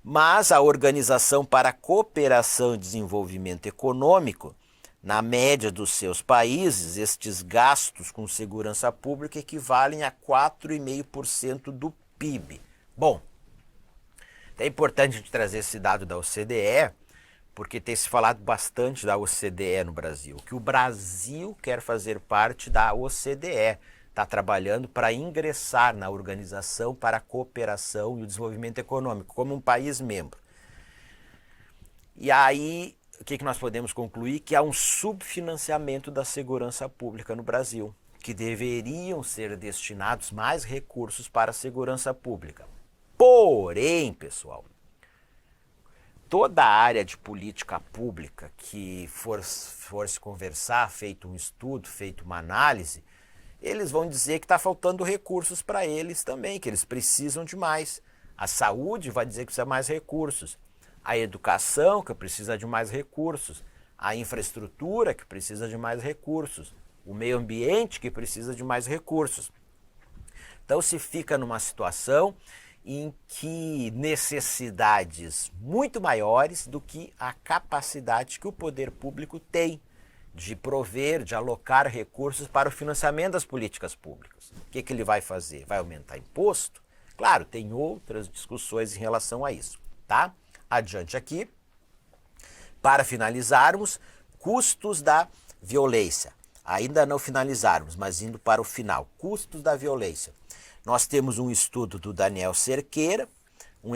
Mas a Organização para a Cooperação e Desenvolvimento Econômico, na média dos seus países, estes gastos com segurança pública equivalem a 4,5% do PIB. Bom, é importante a gente trazer esse dado da OCDE, porque tem se falado bastante da OCDE no Brasil, que o Brasil quer fazer parte da OCDE, está trabalhando para ingressar na Organização para a Cooperação e o Desenvolvimento Econômico, como um país membro. E aí, o que nós podemos concluir? Que há um subfinanciamento da segurança pública no Brasil, que deveriam ser destinados mais recursos para a segurança pública. Porém, pessoal, toda a área de política pública que for se conversar, feito um estudo, feito uma análise, eles vão dizer que está faltando recursos para eles também, que eles precisam de mais. A saúde vai dizer que precisa de mais recursos. A educação, que precisa de mais recursos. A infraestrutura, que precisa de mais recursos. O meio ambiente, que precisa de mais recursos. Então se fica numa situação em que necessidades muito maiores do que a capacidade que o poder público tem de prover, de alocar recursos para o financiamento das políticas públicas. O que ele vai fazer? Vai aumentar imposto? Claro, tem outras discussões em relação a isso, tá? Adiante aqui. Para finalizarmos, custos da violência. Ainda não finalizarmos, mas indo para o final. Custos da violência. Nós temos um estudo do Daniel Cerqueira, um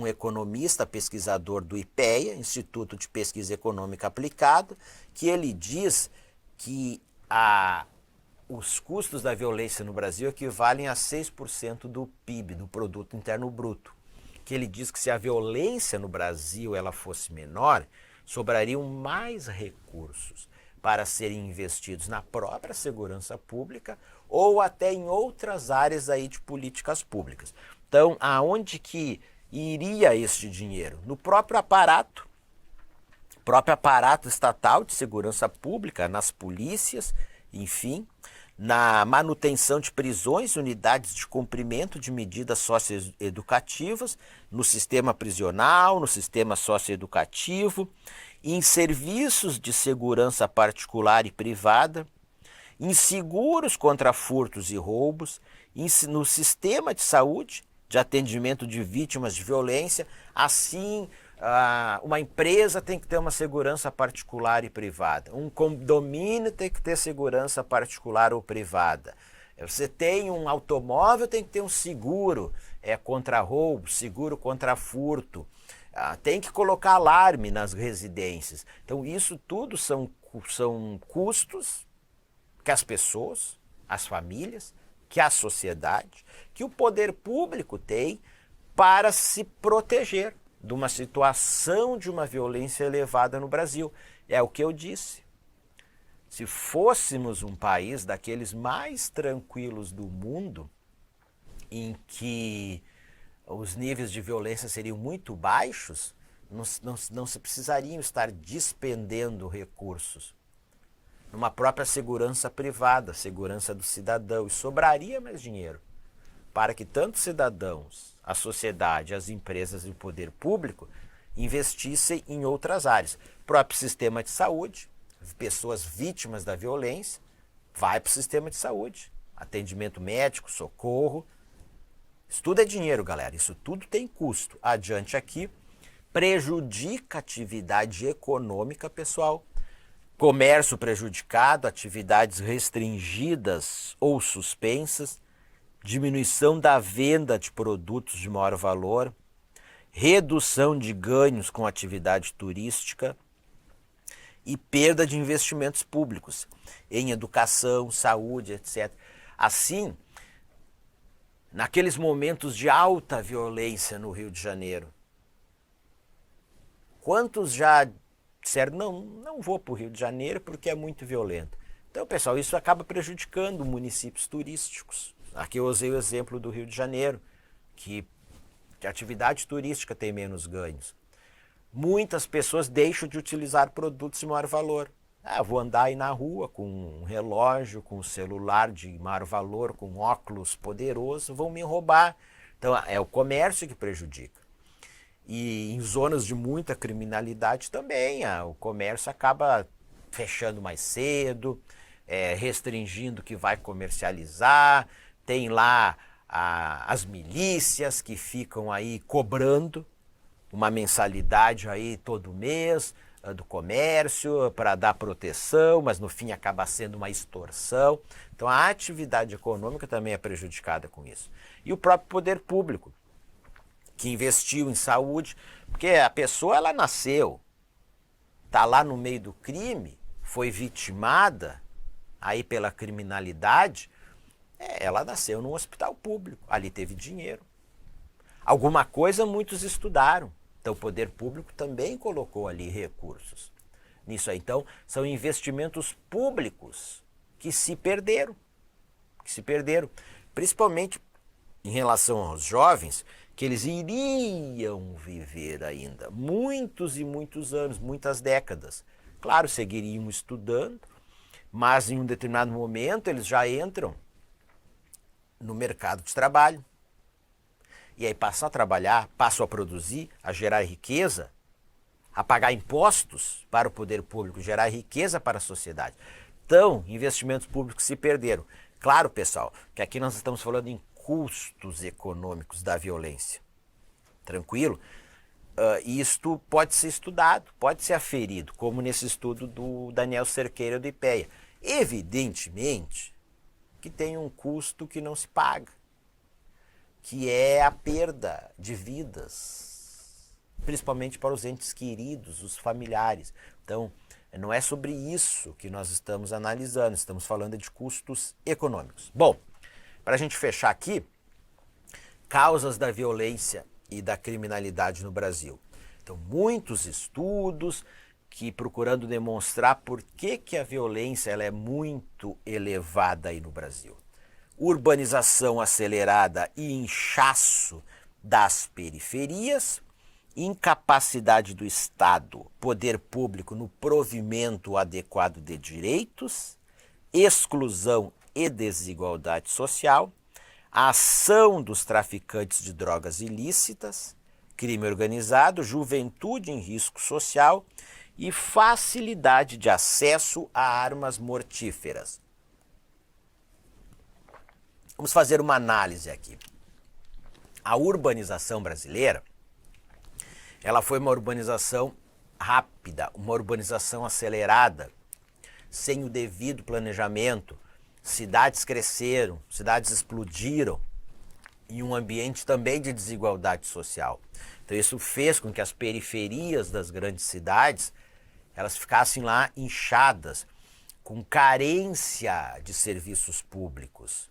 economista, pesquisador do IPEA, Instituto de Pesquisa Econômica Aplicada, que ele diz que os custos da violência no Brasil equivalem a 6% do PIB, do Produto Interno Bruto. Que ele diz que se a violência no Brasil ela fosse menor, sobrariam mais recursos para serem investidos na própria segurança pública ou até em outras áreas aí de políticas públicas. Então, aonde que iria este dinheiro? No próprio aparato estatal de segurança pública, nas polícias, enfim, na manutenção de prisões, unidades de cumprimento de medidas socioeducativas, no sistema prisional, no sistema socioeducativo, em serviços de segurança particular e privada, em seguros contra furtos e roubos, no sistema de saúde, de atendimento de vítimas de violência. Assim, uma empresa tem que ter uma segurança particular e privada. Um condomínio tem que ter segurança particular ou privada. Você tem um automóvel, tem que ter um seguro contra roubo, seguro contra furto. tem que colocar alarme nas residências. Então isso tudo são custos que as pessoas, as famílias, que a sociedade, que o poder público tem para se proteger de uma situação de uma violência elevada no Brasil. É o que eu disse. Se fôssemos um país daqueles mais tranquilos do mundo, em que os níveis de violência seriam muito baixos, não se precisariam estar despendendo recursos numa própria segurança privada, segurança do cidadão, e sobraria mais dinheiro para que tanto os cidadãos, a sociedade, as empresas e o poder público investissem em outras áreas. O próprio sistema de saúde, pessoas vítimas da violência, vai para o sistema de saúde, atendimento médico, socorro. Isso tudo é dinheiro, galera, isso tudo tem custo. Adiante aqui, prejudica a atividade econômica, pessoal. Comércio prejudicado, atividades restringidas ou suspensas, diminuição da venda de produtos de maior valor, redução de ganhos com atividade turística e perda de investimentos públicos em educação, saúde, etc. Assim, naqueles momentos de alta violência no Rio de Janeiro, quantos já disseram, não vou para o Rio de Janeiro porque é muito violento. Então, pessoal, isso acaba prejudicando municípios turísticos. Aqui eu usei o exemplo do Rio de Janeiro, que a atividade turística tem menos ganhos. Muitas pessoas deixam de utilizar produtos de maior valor. Vou andar aí na rua com um relógio, com um celular de maior valor, com um óculos poderoso, vão me roubar. Então é o comércio que prejudica. E em zonas de muita criminalidade também, o comércio acaba fechando mais cedo, restringindo o que vai comercializar. Tem lá as milícias que ficam aí cobrando uma mensalidade aí todo mês do comércio para dar proteção, mas no fim acaba sendo uma extorsão. Então a atividade econômica também é prejudicada com isso. E o próprio poder público, que investiu em saúde, porque a pessoa ela nasceu, está lá no meio do crime, foi vitimada aí pela criminalidade, ela nasceu num hospital público, ali teve dinheiro. Alguma coisa muitos estudaram, então o poder público também colocou ali recursos nisso aí. Então são investimentos públicos que se perderam, principalmente em relação aos jovens, que eles iriam viver ainda muitos e muitos anos, muitas décadas. Claro, seguiriam estudando, mas em um determinado momento eles já entram no mercado de trabalho. E aí passam a trabalhar, passam a produzir, a gerar riqueza, a pagar impostos para o poder público, gerar riqueza para a sociedade. Então, investimentos públicos se perderam. Claro, pessoal, que aqui nós estamos falando em custos econômicos da violência. Tranquilo? Isto pode ser estudado, pode ser aferido, como nesse estudo do Daniel Cerqueira do IPEA. Evidentemente que tem um custo que não se paga, que é a perda de vidas, principalmente para os entes queridos, os familiares. Então, não é sobre isso que nós estamos analisando, estamos falando de custos econômicos. Bom, para a gente fechar aqui, causas da violência e da criminalidade no Brasil. Então, muitos estudos que procurando demonstrar por que a violência ela é muito elevada aí no Brasil. Urbanização acelerada e inchaço das periferias, incapacidade do Estado, poder público no provimento adequado de direitos, exclusão e desigualdade social, a ação dos traficantes de drogas ilícitas, crime organizado, juventude em risco social e facilidade de acesso a armas mortíferas. Vamos fazer uma análise aqui. A urbanização brasileira, ela foi uma urbanização rápida, uma urbanização acelerada, sem o devido planejamento. Cidades cresceram, cidades explodiram em um ambiente também de desigualdade social. Então isso fez com que as periferias das grandes cidades elas ficassem lá inchadas, com carência de serviços públicos,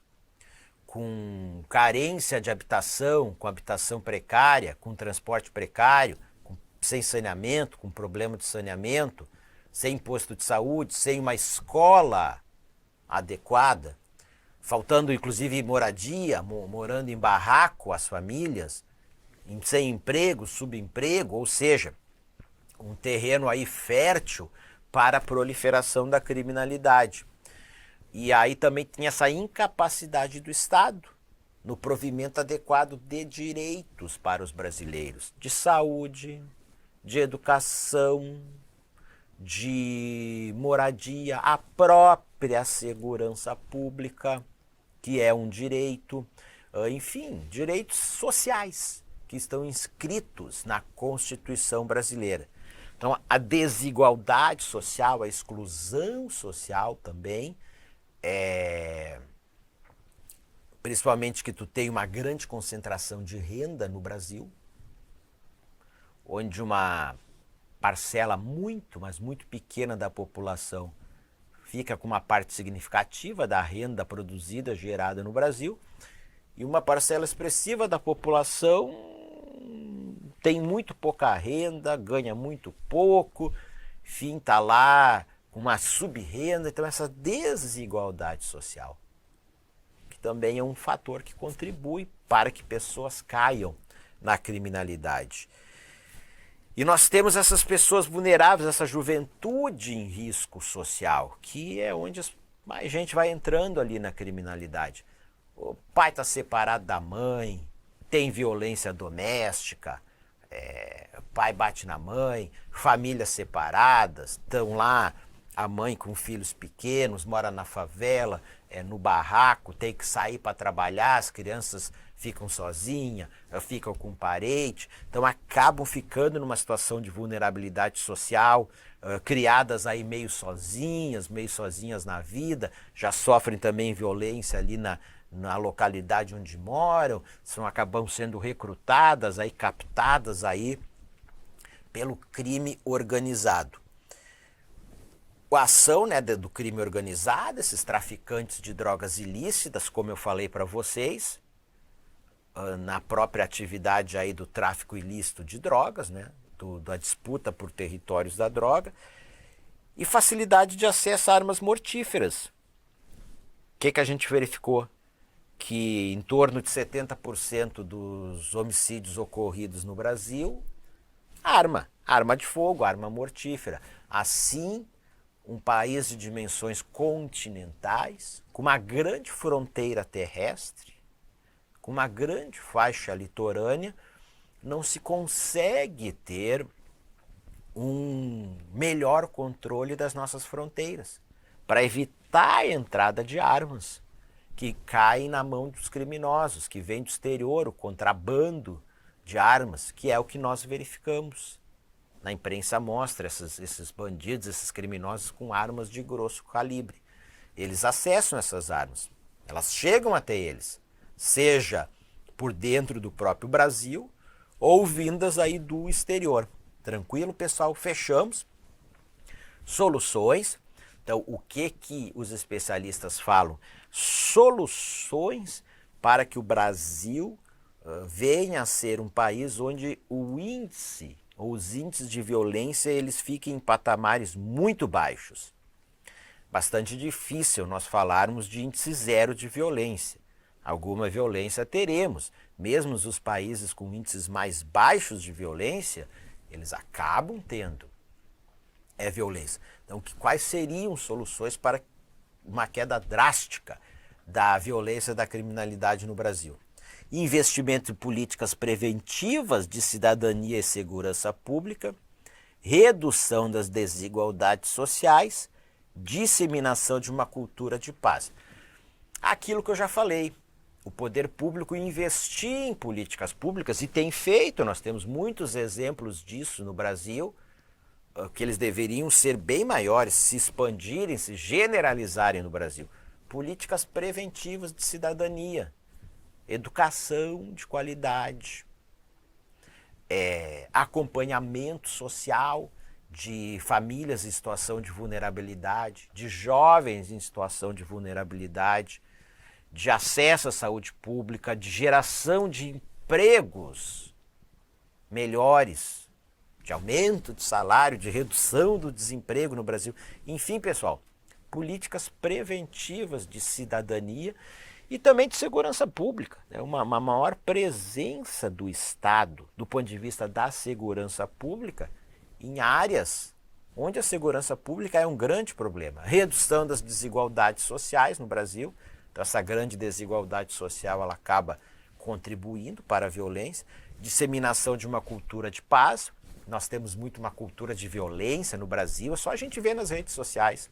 com carência de habitação, com habitação precária, com transporte precário, sem saneamento, com problema de saneamento, sem posto de saúde, sem uma escola adequada, faltando inclusive moradia, morando em barraco as famílias, sem emprego, subemprego, ou seja, um terreno aí fértil para a proliferação da criminalidade. E aí também tem essa incapacidade do Estado no provimento adequado de direitos para os brasileiros, de saúde, de educação, de moradia, a própria segurança pública, que é um direito, enfim, direitos sociais que estão inscritos na Constituição brasileira. Então, a desigualdade social, a exclusão social também, principalmente que tu tem uma grande concentração de renda no Brasil, onde uma parcela muito, mas muito pequena da população fica com uma parte significativa da renda produzida, gerada no Brasil, e uma parcela expressiva da população tem muito pouca renda, ganha muito pouco, enfim, está lá com uma sub-renda. Então essa desigualdade social, que também é um fator que contribui para que pessoas caiam na criminalidade. E nós temos essas pessoas vulneráveis, essa juventude em risco social, que é onde mais gente vai entrando ali na criminalidade. O pai está separado da mãe, tem violência doméstica, o pai bate na mãe, famílias separadas, estão lá, a mãe com filhos pequenos, mora na favela, no barraco, tem que sair para trabalhar, as crianças ficam sozinhas, ficam com parente, então acabam ficando numa situação de vulnerabilidade social, criadas aí meio sozinhas na vida, já sofrem também violência ali na localidade onde moram, acabam sendo recrutadas, aí, captadas aí pelo crime organizado. A ação, né, do crime organizado, esses traficantes de drogas ilícitas, como eu falei para vocês, na própria atividade aí do tráfico ilícito de drogas, né, da disputa por territórios da droga, e facilidade de acesso a armas mortíferas. O que a gente verificou? Que em torno de 70% dos homicídios ocorridos no Brasil, arma de fogo, arma mortífera. Assim, um país de dimensões continentais, com uma grande fronteira terrestre, com uma grande faixa litorânea, não se consegue ter um melhor controle das nossas fronteiras, para evitar a entrada de armas que caem na mão dos criminosos, que vêm do exterior, o contrabando de armas, que é o que nós verificamos. Na imprensa mostra esses bandidos, esses criminosos com armas de grosso calibre. Eles acessam essas armas, elas chegam até eles, seja por dentro do próprio Brasil ou vindas aí do exterior. Tranquilo, pessoal? Fechamos. Soluções. Então, o que os especialistas falam? Soluções para que o Brasil venha a ser um país onde o índice ou os índices de violência eles fiquem em patamares muito baixos. Bastante difícil nós falarmos de índice zero de violência. Alguma violência teremos. Mesmo os países com índices mais baixos de violência, eles acabam tendo violência. Então, quais seriam soluções para uma queda drástica da violência da criminalidade no Brasil? Investimento em políticas preventivas de cidadania e segurança pública, redução das desigualdades sociais, disseminação de uma cultura de paz. Aquilo que eu já falei, o poder público investir em políticas públicas, e tem feito, nós temos muitos exemplos disso no Brasil, que eles deveriam ser bem maiores, se expandirem, se generalizarem no Brasil. Políticas preventivas de cidadania, educação de qualidade, acompanhamento social de famílias em situação de vulnerabilidade, de jovens em situação de vulnerabilidade, de acesso à saúde pública, de geração de empregos melhores, de aumento de salário, de redução do desemprego no Brasil. Enfim, pessoal, políticas preventivas de cidadania e também de segurança pública, né? Uma maior presença do Estado do ponto de vista da segurança pública em áreas onde a segurança pública é um grande problema. Redução das desigualdades sociais no Brasil. Então, essa grande desigualdade social ela acaba contribuindo para a violência. Disseminação de uma cultura de paz. Nós temos muito uma cultura de violência no Brasil, é só a gente ver nas redes sociais.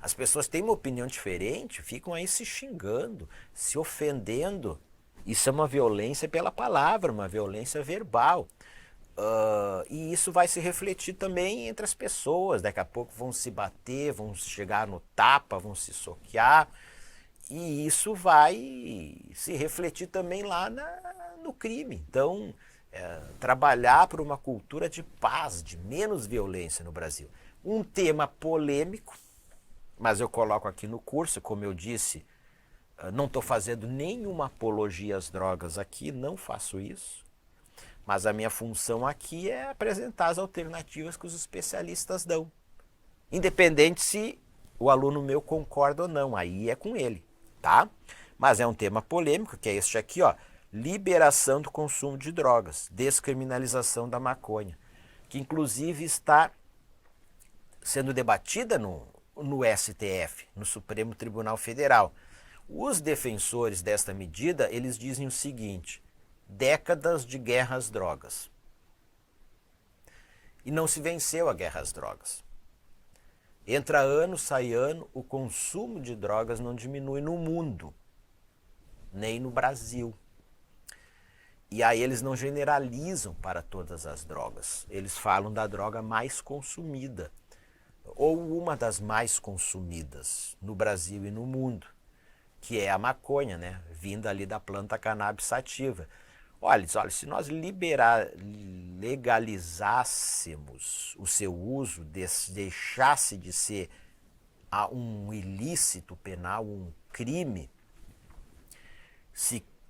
As pessoas têm uma opinião diferente, ficam aí se xingando, se ofendendo. Isso é uma violência pela palavra, uma violência verbal. E isso vai se refletir também entre as pessoas. Daqui a pouco vão se bater, vão chegar no tapa, vão se soquear. E isso vai se refletir também lá no crime. Então, trabalhar por uma cultura de paz, de menos violência no Brasil. Um tema polêmico, mas eu coloco aqui no curso, como eu disse, não estou fazendo nenhuma apologia às drogas aqui, não faço isso. Mas a minha função aqui é apresentar as alternativas que os especialistas dão. Independente se o aluno meu concorda ou não, aí é com ele, tá? Mas é um tema polêmico, que é este aqui, ó, liberação do consumo de drogas, descriminalização da maconha, que inclusive está sendo debatida no STF, no Supremo Tribunal Federal. Os defensores desta medida, eles dizem o seguinte: décadas de guerra às drogas. E não se venceu a guerra às drogas. Entra ano, sai ano, o consumo de drogas não diminui no mundo, nem no Brasil. E aí eles não generalizam para todas as drogas. Eles falam da droga mais consumida, ou uma das mais consumidas no Brasil e no mundo, que é a maconha, né? Vinda ali da planta cannabis sativa. Olha, se nós legalizássemos o seu uso, deixasse de ser um ilícito penal, um crime,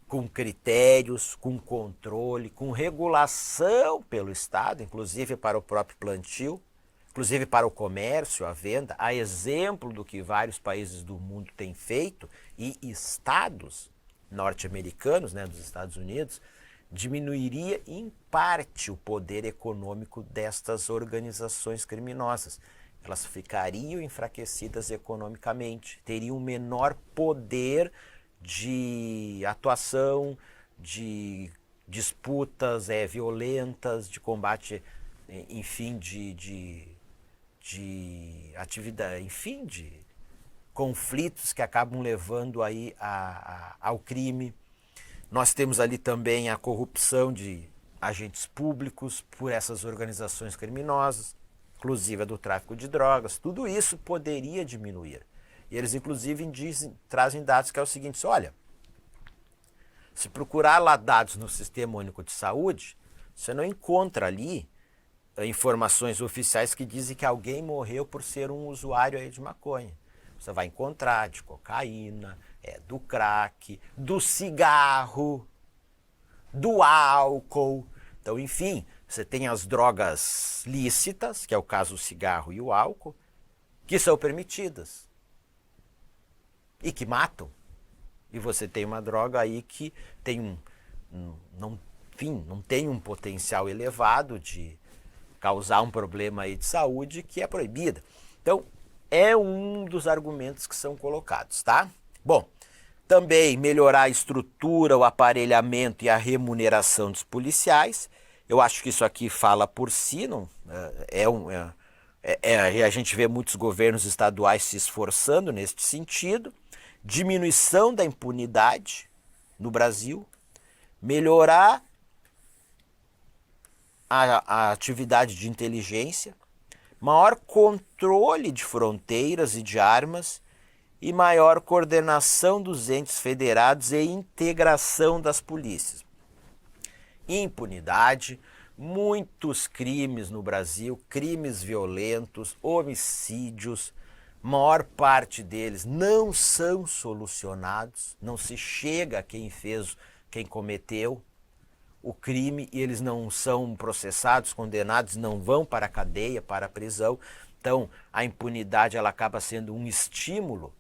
com critérios, com controle, com regulação pelo Estado, inclusive para o próprio plantio, inclusive para o comércio, a venda, a exemplo do que vários países do mundo têm feito, e estados norte-americanos, né, dos Estados Unidos, diminuiria em parte o poder econômico destas organizações criminosas. Elas ficariam enfraquecidas economicamente, teriam um menor poder de atuação, de disputas violentas, de combate, enfim, de atividade, enfim, de conflitos que acabam levando aí ao crime. Nós temos ali também a corrupção de agentes públicos por essas organizações criminosas, inclusive a do tráfico de drogas. Tudo isso poderia diminuir. E eles, inclusive, trazem dados que é o seguinte: olha, se procurar lá dados no Sistema Único de Saúde, você não encontra ali informações oficiais que dizem que alguém morreu por ser um usuário aí de maconha. Você vai encontrar de cocaína, do crack, do cigarro, do álcool. Então, enfim, você tem as drogas lícitas, que é o caso do cigarro e o álcool, que são permitidas e que matam. E você tem uma droga aí que tem não tem um potencial elevado de causar um problema aí de saúde, que é proibida. Então, é um dos argumentos que são colocados, tá? Bom, também melhorar a estrutura, o aparelhamento e a remuneração dos policiais. Eu acho que isso aqui fala por si, não, a gente vê muitos governos estaduais se esforçando neste sentido. Diminuição da impunidade no Brasil, melhorar a atividade de inteligência, maior controle de fronteiras e de armas e maior coordenação dos entes federados e integração das polícias. impunidade, muitos crimes no Brasil, crimes violentos, homicídios, maior parte deles não são solucionados, não se chega a quem fez, quem cometeu o crime e eles não são processados, condenados, não vão para a cadeia, para a prisão. Então, a impunidade ela acaba sendo um estímulo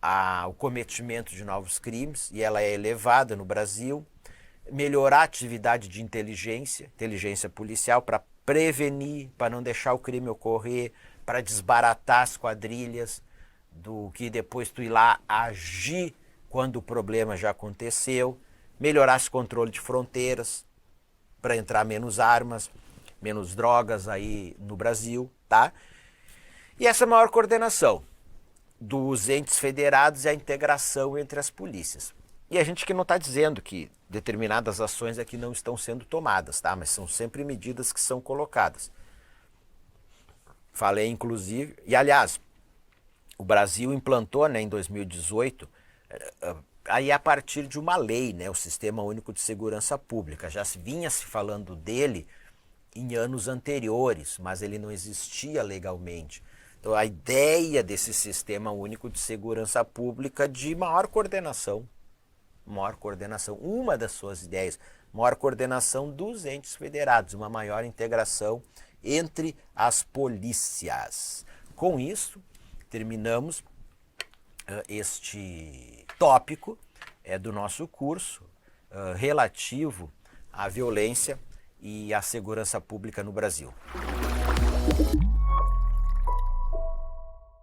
ao cometimento de novos crimes e ela é elevada no Brasil. Melhorar a atividade de inteligência policial para prevenir, para não deixar o crime ocorrer, para desbaratar as quadrilhas, do que depois tu ir lá agir quando o problema já aconteceu. Melhorar esse controle de fronteiras para entrar menos armas, menos drogas aí no Brasil, tá? E essa maior coordenação dos entes federados e a integração entre as polícias. E a gente que não está dizendo que determinadas ações aqui não estão sendo tomadas, tá? Mas são sempre medidas que são colocadas. Falei inclusive, e aliás, o Brasil implantou, né, em 2018, aí a partir de uma lei, né, o Sistema Único de Segurança Pública. Já vinha se falando dele em anos anteriores, mas ele não existia legalmente. Então a ideia desse Sistema Único de Segurança Pública de maior coordenação, uma das suas ideias, maior coordenação dos entes federados, uma maior integração entre as polícias. Com isso, terminamos este tópico do nosso curso relativo à violência e à segurança pública no Brasil.